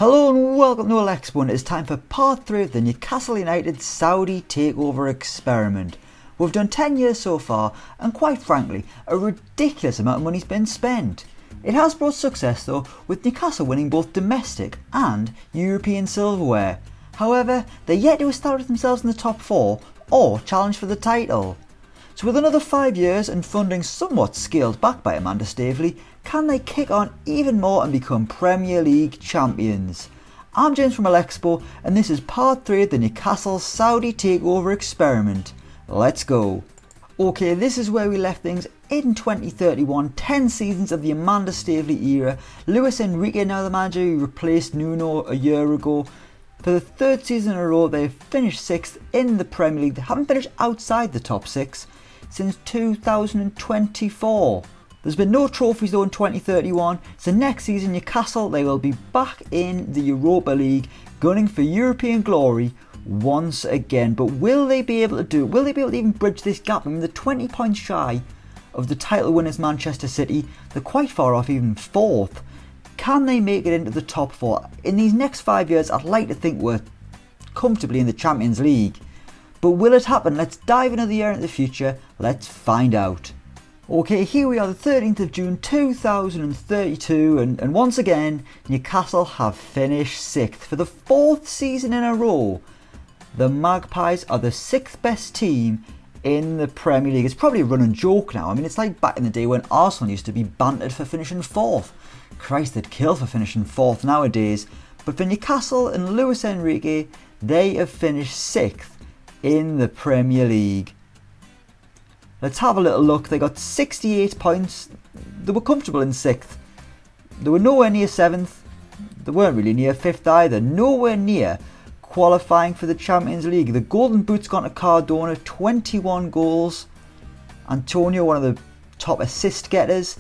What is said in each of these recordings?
Hello and welcome to Elecspo, and it is time for part 3 of the Newcastle United Saudi Takeover experiment. We've done 10 years so far, and quite frankly, a ridiculous amount of money's been spent. It has brought success though, with Newcastle winning both domestic and European silverware. However, they're yet to establish themselves in the top 4 or challenge for the title. So with another 5 years and funding somewhat scaled back by Amanda Staveley, can they kick on even more and become Premier League champions? I'm James from Elecspo, and this is part 3 of the Newcastle Saudi Takeover experiment. Let's go. Okay, this is where we left things in 2031, 10 seasons of the Amanda Staveley era. Luis Enrique now the manager who replaced Nuno a year ago. For the third season in a row, they've finished 6th in the Premier League. They haven't finished outside the top 6 since 2024. There's been no trophies though in 2031, so next season Newcastle, they will be back in the Europa League, gunning for European glory once again. But will they be able to do it? Will they be able to even bridge this gap? I mean, they're 20 points shy of the title winners Manchester City. They're quite far off even 4th. Can they make it into the top 4? In these next 5 years, I'd like to think we're comfortably in the Champions League. But will it happen? Let's dive another year into the future. Let's find out. Okay, here we are, the 13th of June 2032, and once again, Newcastle have finished 6th for the 4th season in a row. The Magpies are the 6th best team in the Premier League. It's probably a running joke now. I mean, it's like back in the day when Arsenal used to be bantered for finishing 4th. Christ, they'd kill for finishing 4th nowadays. But for Newcastle and Luis Enrique, they have finished 6th in the Premier League. Let's have a little look. They got 68 points. They were comfortable in 6th. They were nowhere near 7th. They weren't really near 5th either. Nowhere near qualifying for the Champions League. The Golden Boot's gone to Cardona, 21 goals. Antonio, one of the top assist getters.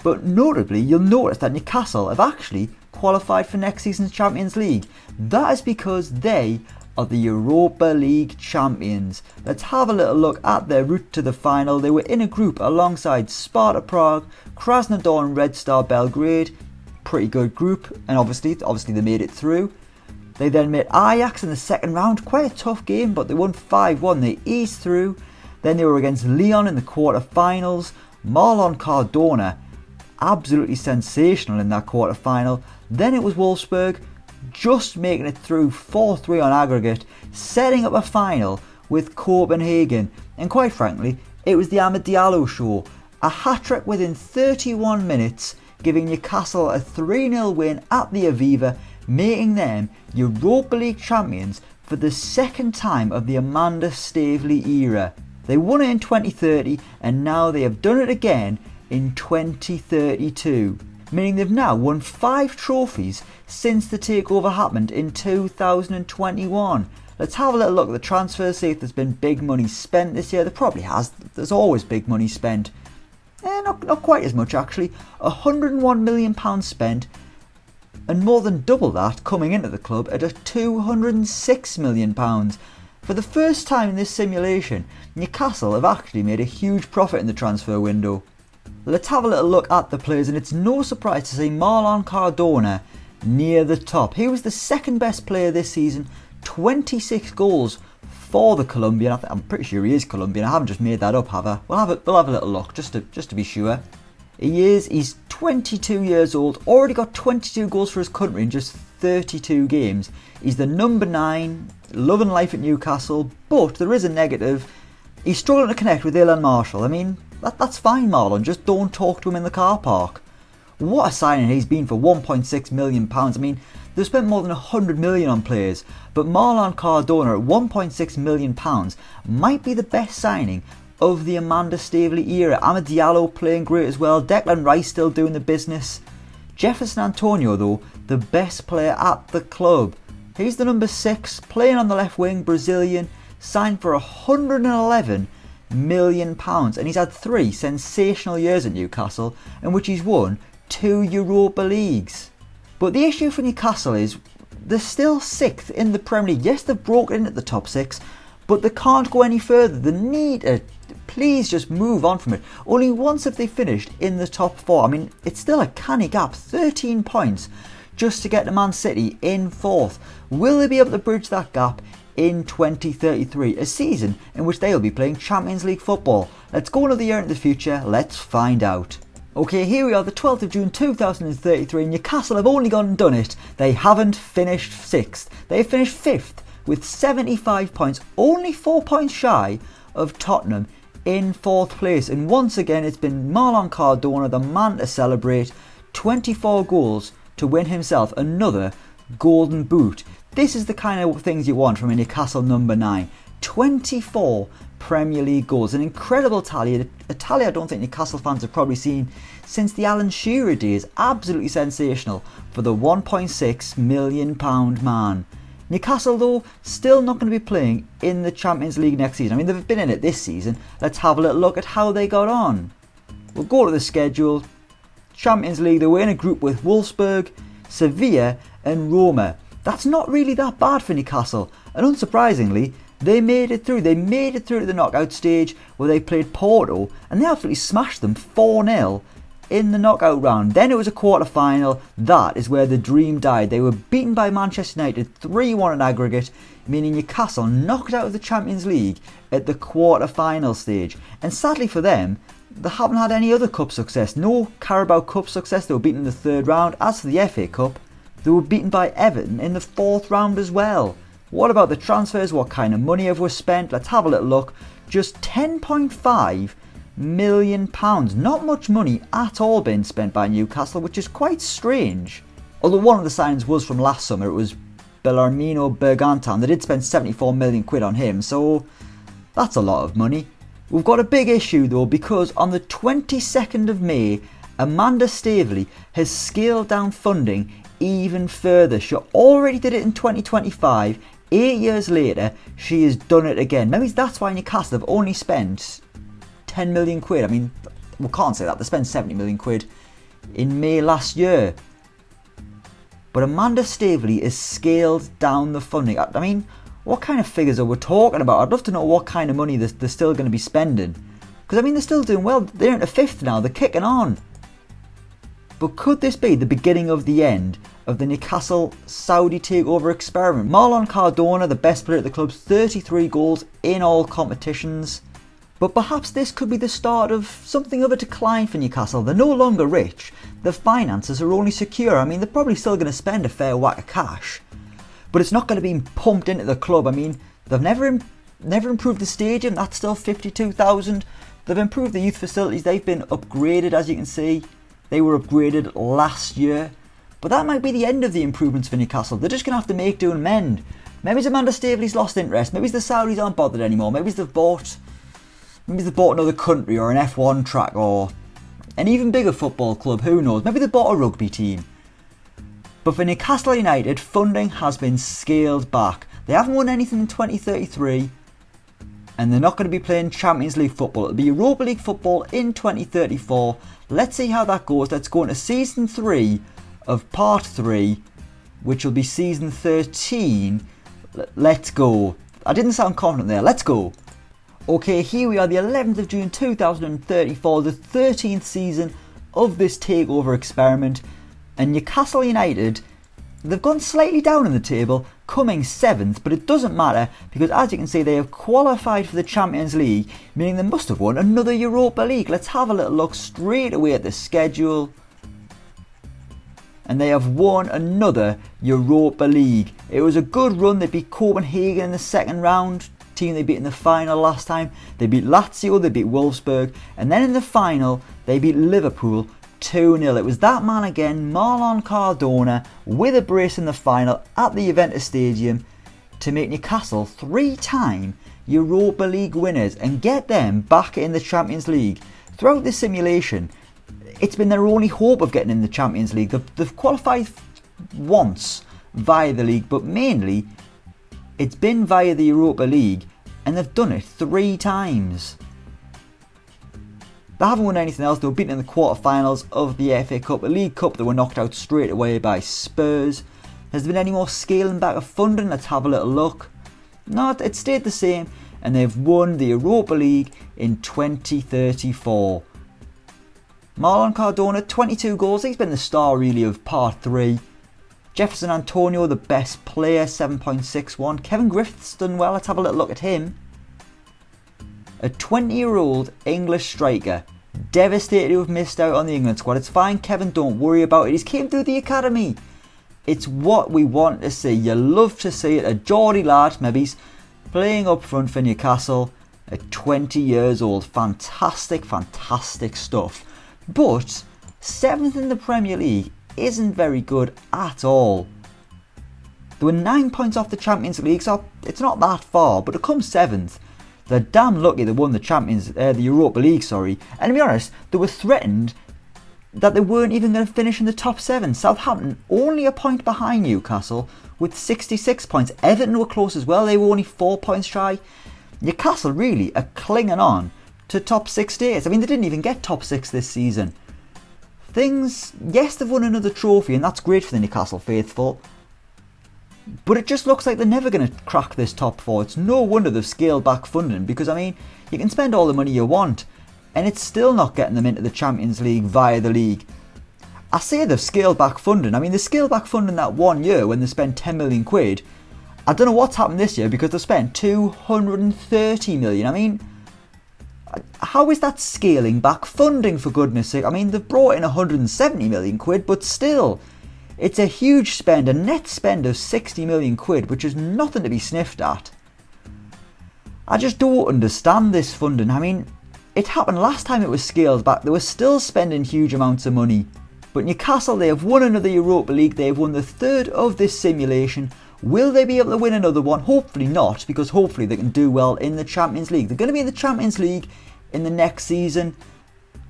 But notably, you'll notice that Newcastle have actually qualified for next season's Champions League. That is because they are the Europa League champions. Let's have a little look at their route to the final. They were in a group alongside Sparta Prague, Krasnodar and Red Star Belgrade. Pretty good group, and obviously they made it through. They then met Ajax in the second round. Quite a tough game, but they won 5-1. They eased through. Then they were against Lyon in the quarter-finals. Marlon Cardona, absolutely sensational in that quarter-final. Then it was Wolfsburg, just making it through 4-3 on aggregate, setting up a final with Copenhagen. And quite frankly, it was the Amad Diallo show. A hat-trick within 31 minutes, giving Newcastle a 3-0 win at the Aviva, making them Europa League champions for the second time of the Amanda Staveley era. They won it in 2030, and now they have done it again in 2032. Meaning they've now won 5 trophies since the takeover happened in 2021. Let's have a little look at the transfers, see if there's been big money spent this year. There probably has. There's always big money spent. Not quite as much actually. £101 million spent, and more than double that coming into the club at £206 million. For the first time in this simulation, Newcastle have actually made a huge profit in the transfer window. Let's have a little look at the players, and it's no surprise to see Marlon Cardona near the top. He was the second best player this season, 26 goals for the Colombian. I'm pretty sure he is Colombian. I haven't just made that up, have I? We'll have a little look just to be sure. He's 22 years old, already got 22 goals for his country in just 32 games. He's the number 9, loving life at Newcastle, but there is a negative. He's struggling to connect with Ilan Marshall. I mean, that's fine, Marlon, just don't talk to him in the car park. What a signing he's been for £1.6 million. I mean, they've spent more than £100 million on players, but Marlon Cardona at £1.6 million might be the best signing of the Amanda Staveley era. Amad Diallo playing great as well, Declan Rice still doing the business. Jefferson Antonio though, the best player at the club. He's the number 6, playing on the left wing, Brazilian, signed for £111 million, and he's had 3 sensational years at Newcastle in which he's won 2 Europa Leagues. But the issue for Newcastle is they're still 6th in the Premier League. Yes, they've broken in at the top 6, but they can't go any further. They need to please just move on from it. Only once have they finished in the top 4. I mean, it's still a canny gap, 13 points just to get to Man City in 4th. Will they be able to bridge that gap in 2033, a season in which they will be playing Champions League football? Let's go another year into the future, let's find out. Okay, here we are, the 12th of June 2033. Newcastle have only gone and done it. They haven't finished 6th. They finished 5th with 75 points, only 4 points shy of Tottenham in 4th place. And once again, it's been Marlon Cardona, the man to celebrate. 24 goals to win himself another golden boot. This is the kind of things you want from a Newcastle number 9. 24 Premier League goals, an incredible tally, a tally I don't think Newcastle fans have probably seen since the Alan Shearer days. Absolutely sensational for the £1.6 million man. Newcastle though, still not going to be playing in the Champions League next season. I mean, they've been in it this season. Let's have a little look at how they got on. We'll go to the schedule. Champions League, they were in a group with Wolfsburg, Sevilla and Roma. That's not really that bad for Newcastle, and unsurprisingly, they made it through. They made it through to the knockout stage where they played Porto and they absolutely smashed them 4-0 in the knockout round. Then it was a quarter-final. That is where the dream died. They were beaten by Manchester United 3-1 in aggregate, meaning Newcastle knocked out of the Champions League at the quarter-final stage. And sadly for them, they haven't had any other cup success. No Carabao Cup success. They were beaten in the 3rd round. As for the FA Cup, they were beaten by Everton in the 4th round as well. What about the transfers? What kind of money have we spent? Let's have a little look. Just £10.5 million. Not much money at all being spent by Newcastle, which is quite strange. Although one of the signings was from last summer, it was Bellarmino Bergantin. They did spend 74 million quid on him, so that's a lot of money. We've got a big issue though, because on the 22nd of May, Amanda Staveley has scaled down funding even further. She already did it in 2025. 8 years later, she has done it again. Maybe that's why Newcastle have only spent 10 million quid. I mean, we can't say that. They spent 70 million quid in May last year. But Amanda Staveley has scaled down the funding. I mean, what kind of figures are we talking about? I'd love to know what kind of money they're still going to be spending. Because, I mean, they're still doing well. They're into 5th now. They're kicking on. But could this be the beginning of the end of the Newcastle Saudi takeover experiment? Marlon Cardona, the best player at the club, 33 goals in all competitions. But perhaps this could be the start of something of a decline for Newcastle. They're no longer rich. Their finances are only secure. I mean, they're probably still going to spend a fair whack of cash. But it's not going to be pumped into the club. I mean, they've never improved the stadium. That's still 52,000. They've improved the youth facilities. They've been upgraded, as you can see. They were upgraded last year. But that might be the end of the improvements for Newcastle. They're just going to have to make do and mend. Maybe Amanda Staveley's lost interest. Maybe the Saudis aren't bothered anymore. Maybe they've bought another country or an F1 track or an even bigger football club. Who knows? Maybe they bought a rugby team. But for Newcastle United, funding has been scaled back. They haven't won anything in 2033. And they're not going to be playing Champions League football. It'll be Europa League football in 2034. Let's see how that goes. Let's go into season 3 of part 3, which will be season 13. Let's go. I didn't sound confident there. Let's go. Okay, here we are, the 11th of June 2034, the 13th season of this takeover experiment. And Newcastle United, they've gone slightly down in the table, coming 7th, but it doesn't matter because, as you can see, they have qualified for the Champions League, meaning they must have won another Europa League. Let's have a little look straight away at the schedule. And they have won another Europa League. It was a good run. They beat Copenhagen in the 2nd round, team they beat in the final last time. They beat Lazio, they beat Wolfsburg, and then in the final, they beat Liverpool 2-0. It was that man again, Marlon Cardona, with a brace in the final at the Juventus Stadium to make Newcastle 3-time Europa League winners and get them back in the Champions League. Throughout this simulation, it's been their only hope of getting in the Champions League. They've qualified once via the league, but mainly it's been via the Europa League, and they've done it 3 times. They haven't won anything else. They were beaten in the quarterfinals of the FA Cup. The League Cup, they were knocked out straight away by Spurs. Has there been any more scaling back of funding? Let's have a little look. No, it stayed the same, and they've won the Europa League in 2034. Marlon Cardona, 22 goals. He's been the star really of part 3. Jefferson Antonio, the best player, 7.61. Kevin Griffith's done well. Let's have a little look at him. A 20-year-old English striker. Devastated to have missed out on the England squad. It's fine, Kevin, don't worry about it. He's came through the academy. It's what we want to see. You love to see it. A Geordie lad, maybe, playing up front for Newcastle at 20 years old. Fantastic, fantastic stuff. But 7th in the Premier League isn't very good at all. They were 9 points off the Champions League, so it's not that far, but to come 7th, they're damn lucky they won the Europa League, sorry. And to be honest, they were threatened that they weren't even going to finish in the top 7. Southampton only a point behind Newcastle with 66 points. Everton were close as well, they were only 4 points shy. Newcastle really are clinging on to top 6 days. I mean, they didn't even get top 6 this season. Yes, they've won another trophy and that's great for the Newcastle faithful. But it just looks like they're never going to crack this top 4. It's no wonder they've scaled back funding because, I mean, you can spend all the money you want and it's still not getting them into the Champions League via the league. I say they've scaled back funding. I mean, they scaled back funding that 1 year when they spent 10 million quid. I don't know what's happened this year because they've spent 230 million. I mean, how is that scaling back funding, for goodness sake? I mean, they've brought in 170 million quid, but still, it's a huge spend, a net spend of 60 million quid, which is nothing to be sniffed at. I just don't understand this funding. I mean, it happened last time it was scaled back. They were still spending huge amounts of money. But Newcastle, they have won another Europa League. They have won the 3rd of this simulation. Will they be able to win another one? Hopefully not, because hopefully they can do well in the Champions League. They're going to be in the Champions League in the next season,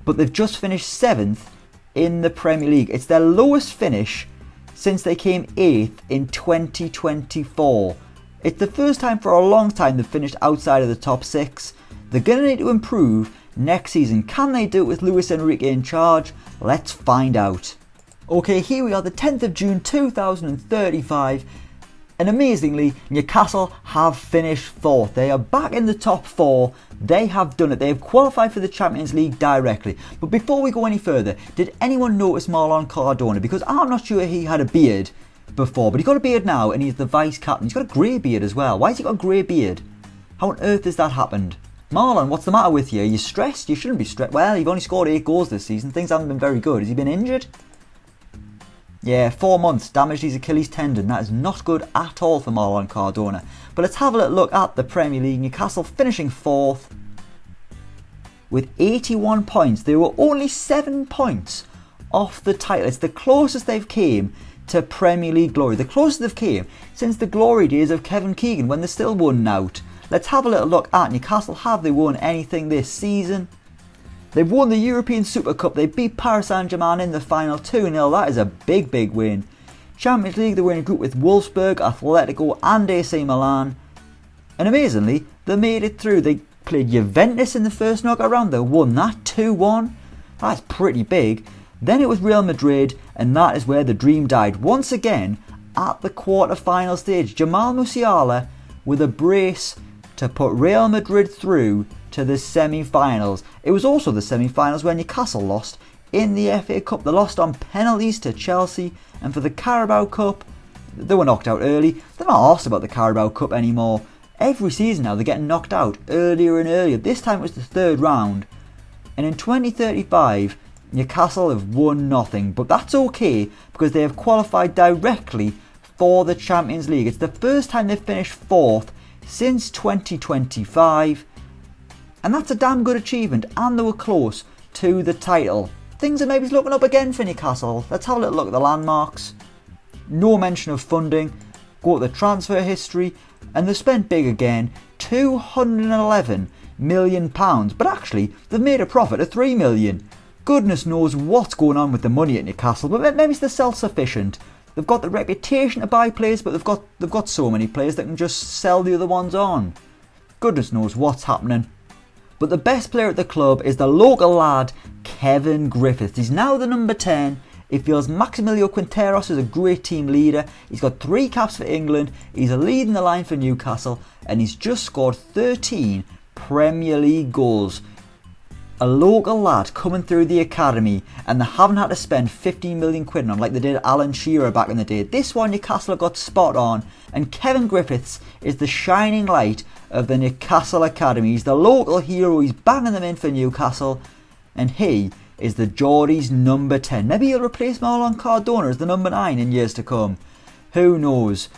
but they've just finished 7th in the Premier League. It's their lowest finish since they came 8th in 2024. It's the first time for a long time they've finished outside of the top 6. They're going to need to improve next season. Can they do it with Luis Enrique in charge? Let's find out. Okay, here we are, the 10th of June 2035. And amazingly, Newcastle have finished 4th. They are back in the top 4. They have done it. They have qualified for the Champions League directly. But before we go any further, did anyone notice Marlon Cardona? Because I'm not sure he had a beard before, but he's got a beard now and he's the vice captain. He's got a grey beard as well. Why has he got a grey beard? How on earth has that happened? Marlon, what's the matter with you? Are you stressed? You shouldn't be stressed. Well, you've only scored 8 goals this season. Things haven't been very good. Has he been injured? Yeah, 4 months, damaged his Achilles tendon. That is not good at all for Marlon Cardona. But let's have a little look at the Premier League. Newcastle finishing 4th with 81 points. They were only 7 points off the title. It's the closest they've came to Premier League glory. The closest they've came since the glory days of Kevin Keegan when they still won out. Let's have a little look at Newcastle. Have they won anything this season? They've won the European Super Cup. They beat Paris Saint-Germain in the final 2-0. That is a big, big win. Champions League, they were in a group with Wolfsburg, Atletico and AC Milan. And amazingly, they made it through. They played Juventus in the first knockout round. They won that 2-1. That's pretty big. Then it was Real Madrid, and that is where the dream died. Once again, at the quarter-final stage, Jamal Musiala with a brace to put Real Madrid through to the semi-finals. It was also the semi-finals where Newcastle lost in the FA Cup. They lost on penalties to Chelsea, and for the Carabao Cup, they were knocked out early. They're not asked about the Carabao Cup anymore. Every season now they're getting knocked out earlier and earlier. This time it was the 3rd round, and in 2035 Newcastle have won nothing, but that's okay because they have qualified directly for the Champions League. It's the first time they've finished 4th since 2025. And that's a damn good achievement, and they were close to the title. Things are maybe looking up again for Newcastle. Let's have a little look at the landmarks. No mention of funding. Go to the transfer history, and they've spent big again. £211 million. But actually, they've made a profit of £3 million. Goodness knows what's going on with the money at Newcastle, but maybe they're self-sufficient. They've got the reputation to buy players, but they've got so many players that can just sell the other ones on. Goodness knows what's happening. But the best player at the club is the local lad, Kevin Griffiths. He's now the number 10. He feels Maximilio Quinteros is a great team leader. He's got 3 caps for England. He's a lead in the line for Newcastle. And he's just scored 13 Premier League goals. a local lad coming through the academy, and they haven't had to spend 15 million quid on him like they did Alan Shearer back in the day. This one Newcastle have got spot on, and Kevin Griffiths is the shining light of the Newcastle academy. He's the local hero, he's banging them in for Newcastle, and he is the Geordie's number 10. Maybe he'll replace Marlon Cardona as the number 9 in years to come. Who knows?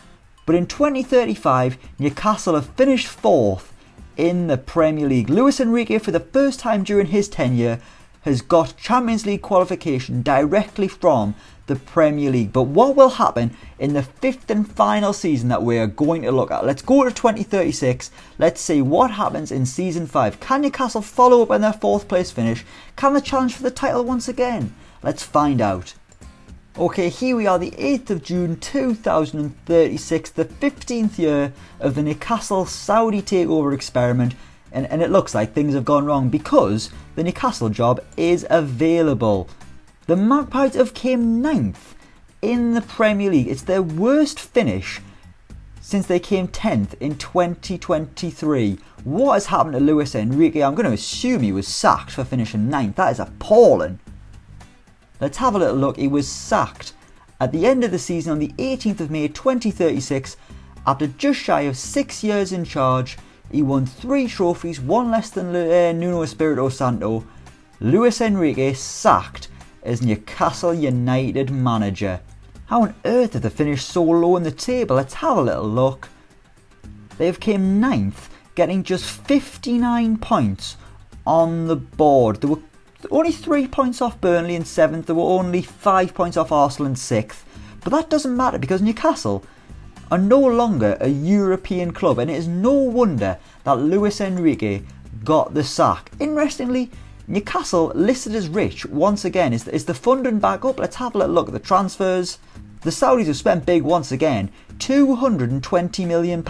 But in 2035, Newcastle have finished 4th in the Premier League. Luis Enrique, for the first time during his tenure, has got Champions League qualification directly from the Premier League. But what will happen in the 5th and final season that we are going to look at? Let's go to 2036. Let's see what happens in season 5. Can Newcastle follow up on their 4th place finish? Can they challenge for the title once again? Let's find out. Okay, here we are, the 8th of June 2036, the 15th year of the Newcastle Saudi takeover experiment, and it looks like things have gone wrong because the Newcastle job is available. The Magpies have came 9th in the Premier League. It's their worst finish since they came 10th in 2023. What has happened to Luis Enrique? I'm going to assume he was sacked for finishing 9th. That is appalling. Let's have a little look. He was sacked at the end of the season on the 18th of May 2036 after just shy of 6 years in charge. He won 3 trophies, one less than Nuno Espirito Santo. Luis Enrique sacked as Newcastle United manager. How on earth have they finished so low in the table? Let's have a little look. They've came 9th, getting just 59 points on the board. They were only 3 points off Burnley in 7th. They were only 5 points off Arsenal in 6th. But that doesn't matter because Newcastle are no longer a European club, and it is no wonder that Luis Enrique got the sack. Interestingly, Newcastle listed as rich once again. Is the funding back up? Let's have a little look at the transfers. The Saudis have spent big once again, £220 million.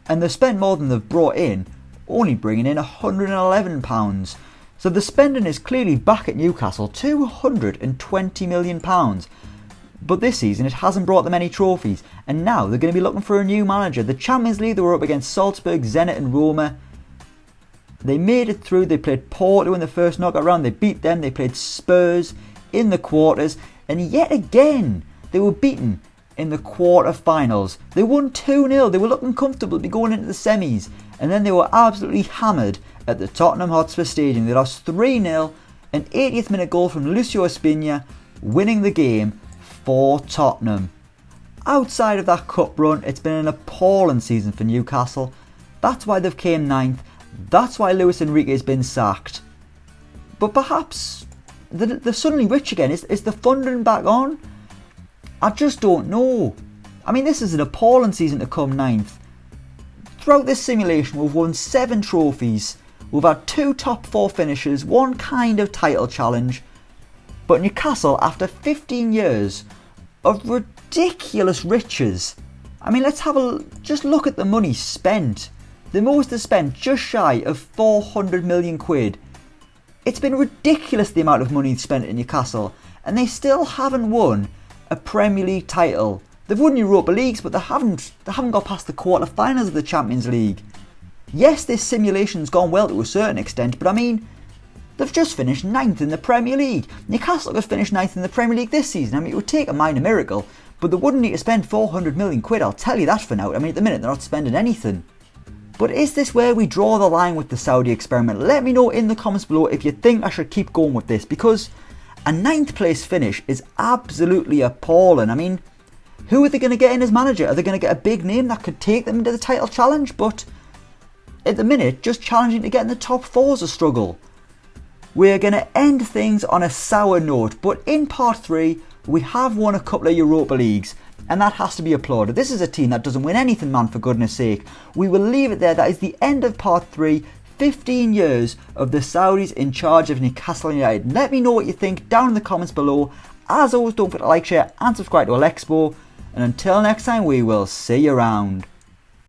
And they've spent more than they've brought in, only bringing in £111. So the spending is clearly back at Newcastle, £220 million. But this season it hasn't brought them any trophies, and now they're going to be looking for a new manager. The Champions League, they were up against Salzburg, Zenit and Roma. They made it through. They played Porto in the first knockout round. They beat them. They played Spurs in the quarters, and yet again they were beaten in the quarter-finals. They won 2-0. They were looking comfortable to be going into the semis, and then they were absolutely hammered at the Tottenham Hotspur Stadium. They lost 3-0, an 80th minute goal from Lucio Espina, winning the game for Tottenham. Outside of that cup run, it's been an appalling season for Newcastle. That's why they've came 9th. That's why Luis Enrique has been sacked. But perhaps they're suddenly rich again. Is the funding back on? I just don't know. I mean, this is an appalling season to come 9th. Throughout this simulation, we've won 7 trophies. We've had 2 top 4 finishes, 1 kind of title challenge. But Newcastle, after 15 years of ridiculous riches, I mean, let's just look at the money spent. The most they spent, just shy of 400 million quid. It's been ridiculous the amount of money spent in Newcastle, and they still haven't won a Premier League title. They've won Europa Leagues, but they haven't got past the quarter-finals of the Champions League. Yes, this simulation's gone well to a certain extent, but I mean, they've just finished 9th in the Premier League. Newcastle have finished 9th in the Premier League this season. I mean, it would take a minor miracle, but they wouldn't need to spend 400 million quid, I'll tell you that for now. I mean, at the minute, they're not spending anything. But is this where we draw the line with the Saudi experiment? Let me know in the comments below if you think I should keep going with this, because a 9th place finish is absolutely appalling. I mean, who are they going to get in as manager? Are they going to get a big name that could take them into the title challenge? But at the minute, just challenging to get in the top 4 is a struggle. We're going to end things on a sour note, but in part 3, we have won a couple of Europa Leagues, and that has to be applauded. This is a team that doesn't win anything, man, for goodness sake. We will leave it there. That is the end of part 3. 15 years of the Saudis in charge of Newcastle United. Let me know what you think down in the comments below. As always, don't forget to like, share and subscribe to Elecspo. And until next time, we will see you around.